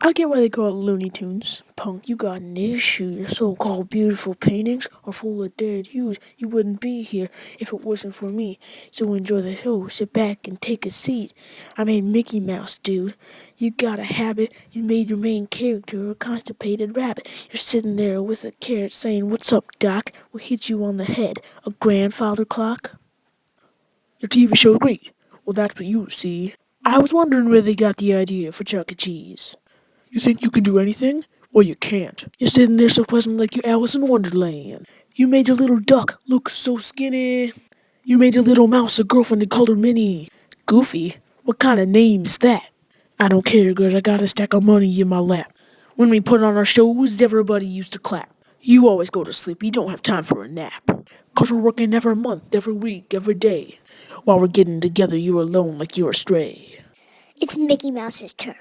I get why they call it Looney Tunes. Punk, you got an issue. Your so-called beautiful paintings are full of dead hues. You wouldn't be here if it wasn't for me. So enjoy the show. Sit back and take a seat. I made Mickey Mouse, dude. You got a habit. You made your main character a constipated rabbit. You're sitting there with a carrot saying, "What's up, Doc? What hit you on the head? A grandfather clock?" Your TV show's great. Well, that's what you see. I was wondering where they got the idea for Chuck E. Cheese. You think you can do anything? Well, you can't. You're sitting there so pleasant like you're Alice in Wonderland. You made your little duck look so skinny. You made your little mouse a girlfriend and called her Minnie. Goofy? What kind of name is that? I don't care, girl. I got a stack of money in my lap. When we put on our shows, everybody used to clap. You always go to sleep. You don't have time for a nap. 'Cause we're working every month, every week, every day. While we're getting together, you're alone like you're astray. It's Mickey Mouse's turn.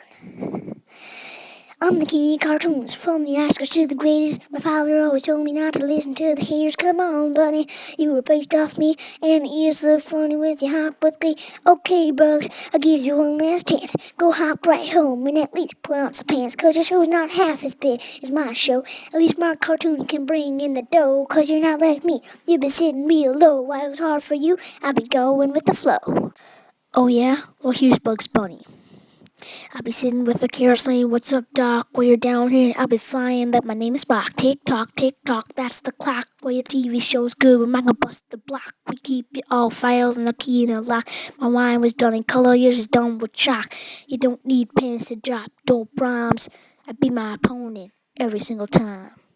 I'm the king of cartoons, from the Oscars to the greatest. My father always told me not to listen to the haters. Come on, bunny, you were based off me, and the ears look funny with your hop with glee. Okay, Bugs, I'll give you one last chance. Go hop right home and at least put on some pants, 'cause your show's not half as big as my show. At least my cartoon can bring in the dough, 'cause you're not like me. You've been sitting real low. While it was hard for you, I'll be going with the flow. Oh yeah? Well, here's Bugs Bunny. I'll be sitting with the carrot saying, "What's up, Doc? While you're down here, I'll be flying that my name is Spock. Tick tock, that's the clock. While your TV show's good, we're not gonna bust the block. We keep all files and the key in a lock. My wine was done in color, yours is done with chalk. You don't need pens to drop dope rhymes. I beat my opponent every single time."